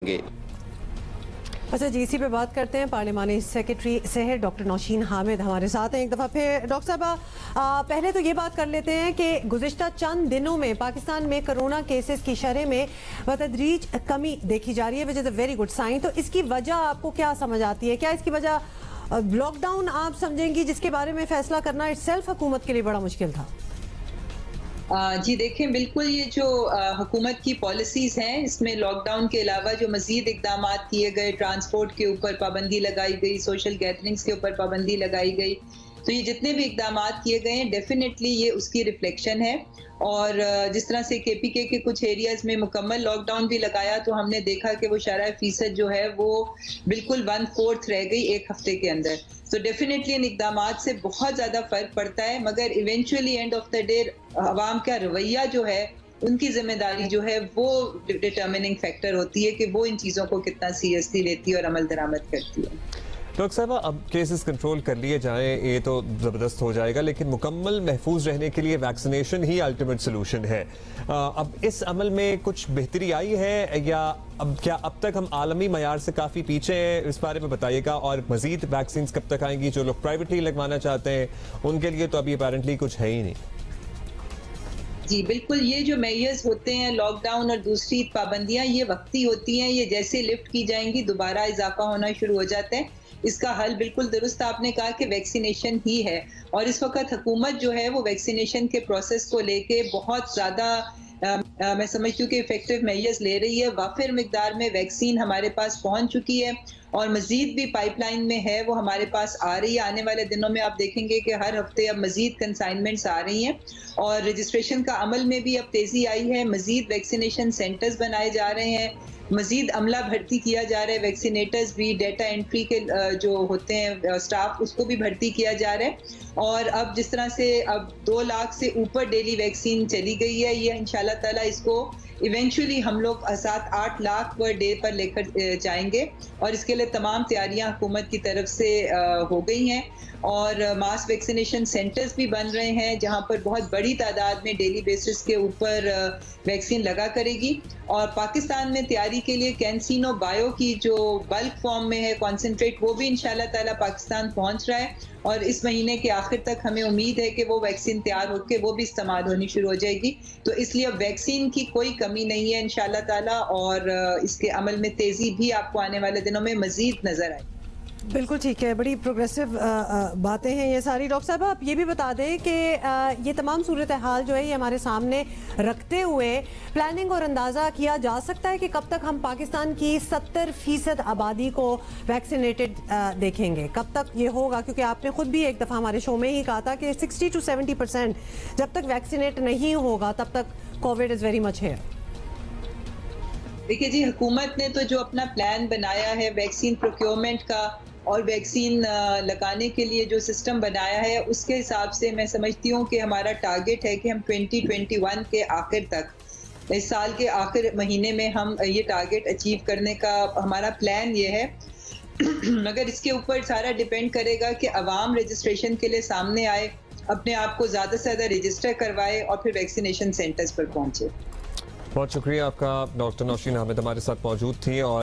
गे। अच्छा जी, इसी पे बात करते हैं। पार्लिमानी सेक्रेटरी सेहत डॉक्टर नौशीन हामिद हमारे साथ हैं एक दफ़ा फिर। डॉक्टर साहब, पहले तो ये बात कर लेते हैं कि गुज़िश्ता चंद दिनों में पाकिस्तान में कोरोना केसेस की शरह में बतदरीज कमी देखी जा रही है, which is a very good sign. तो इसकी वजह आपको क्या समझ आती है? क्या इसकी वजह लॉकडाउन आप समझेंगी, जिसके बारे में फैसला करना इटसेल्फ हुकूमत के लिए बड़ा मुश्किल था? जी देखें, बिल्कुल ये जो हुकूमत की पॉलिसीज़ हैं, इसमें लॉकडाउन के अलावा जो मज़ीद इक़दामात किए गए, ट्रांसपोर्ट के ऊपर पाबंदी लगाई गई, सोशल गैदरिंग्स के ऊपर पाबंदी लगाई गई, तो ये जितने भी इक़दामात किए गए हैं डेफ़िनेटली ये उसकी रिफ्लेक्शन है। और जिस तरह से केपीके के कुछ एरियाज़ में मुकम्मल लॉकडाउन भी लगाया तो हमने देखा कि वो शरह फ़ीसद जो है वो बिल्कुल 1/4 रह गई एक हफ़्ते के अंदर। तो डेफिनेटली इन इक़दामात से बहुत ज़्यादा फ़र्क पड़ता है, मगर eventually end of the day अवाम का रवैया जो है, उनकी ज़िम्मेदारी जो है वो डिटर्मिनिंग फैक्टर होती है कि वो इन चीज़ों को कितना सीरियसली लेती है और अमल दरामद करती है। डॉक्टर साहब, अब केसेस कंट्रोल कर लिए जाएं ये तो ज़बरदस्त हो जाएगा, लेकिन मुकम्मल महफूज रहने के लिए वैक्सीनेशन ही अल्टीमेट सोल्यूशन है। अब इस अमल में कुछ बेहतरी आई है या क्या अब तक हम आलमी मयार से काफ़ी पीछे हैं? इस बारे में बताइएगा। और मज़ीद वैक्सीन कब तक आएंगी? जो लोग प्राइवेटली लगवाना चाहते हैं उनके लिए तो अभी अपेरेंटली कुछ है ही नहीं। जी बिल्कुल, ये जो मेजर्स होते हैं लॉकडाउन और दूसरी पाबंदियां, ये वक्ती होती हैं। ये जैसे लिफ्ट की जाएंगी दोबारा इजाफा होना शुरू हो जाता है। इसका हल बिल्कुल दुरुस्त आपने कहा कि वैक्सीनेशन ही है। और इस वक्त हुकूमत जो है वो वैक्सीनेशन के प्रोसेस को लेके बहुत ज़्यादा मैं समझती हूँ कि इफेक्टिव मेजर्स ले रही है। वाफिर मिकदार में वैक्सीन हमारे पास पहुंच चुकी है और मजीद भी पाइपलाइन में है, वो हमारे पास आ रही है। आने वाले दिनों में आप देखेंगे कि हर हफ्ते अब मजीद कंसाइनमेंट्स आ रही हैं और रजिस्ट्रेशन का अमल में भी अब तेजी आई है। मजीद वैक्सीनेशन सेंटर्स बनाए जा रहे हैं, मजीद अमला भर्ती किया जा रहा है, वैक्सीनेटर्स भी, डाटा एंट्री के जो होते हैं स्टाफ, उसको भी भर्ती किया जा रहा है। और अब जिस तरह से अब 2 लाख से ऊपर डेली वैक्सीन चली गई है, ये इंशाल्लाह ताला इसको इवेंचुअली हम लोग 7-8 लाख पर डे पर लेकर जाएंगे और इसके लिए तमाम तैयारियां हुकूमत की तरफ से हो गई हैं। और मास वैक्सीनेशन सेंटर्स भी बन रहे हैं जहां पर बहुत बड़ी तादाद में डेली बेसिस के ऊपर वैक्सीन लगा करेगी। और पाकिस्तान में तैयारी के लिए कैंसिनो बायो की जो बल्क फॉर्म में है कॉन्सेंट्रेट, वो भी इंशाल्लाह ताला पाकिस्तान पहुंच रहा है और इस महीने के आखिर तक हमें उम्मीद है कि वो वैक्सीन तैयार होकर वो भी इस्तेमाल होनी शुरू हो जाएगी। तो इसलिए अब वैक्सीन की कोई कमी नहीं है इंशाल्लाह ताला और इसके अमल में तेजी भी आपको आने वाले दिनों में मजीद नजर आएगी। बिल्कुल ठीक है, बड़ी प्रोग्रेसिव बातें हैं ये सारी। डॉक्टर साहब, आप ये भी बता दें कि ये तमाम सूरत हाल जो है ये हमारे सामने रखते हुए प्लानिंग और अंदाज़ा किया जा सकता है कि कब तक हम पाकिस्तान की 70% आबादी को वैक्सीनेटेड देखेंगे? कब तक ये होगा? क्योंकि आपने खुद भी एक दफ़ा हमारे शो में ही कहा था कि 60 to 70% जब तक वैक्सीनेट नहीं होगा तब तक COVID is very much here. देखिए जी, हुकूमत ने तो जो अपना प्लान बनाया है वैक्सीन प्रोक्योरमेंट का और वैक्सीन लगाने के लिए जो सिस्टम बनाया है, उसके हिसाब से मैं समझती हूँ कि हमारा टारगेट है कि हम 2021 के आखिर तक, इस साल के आखिर महीने में हम ये टारगेट अचीव करने का हमारा प्लान ये है। मगर इसके ऊपर सारा डिपेंड करेगा कि अवाम रजिस्ट्रेशन के लिए सामने आए, अपने आप को ज़्यादा से ज़्यादा रजिस्टर करवाए और फिर वैक्सीनेशन सेंटर्स पर पहुँचे। बहुत शुक्रिया आपका। डॉक्टर नौशीन हामिद हमारे साथ मौजूद थी। और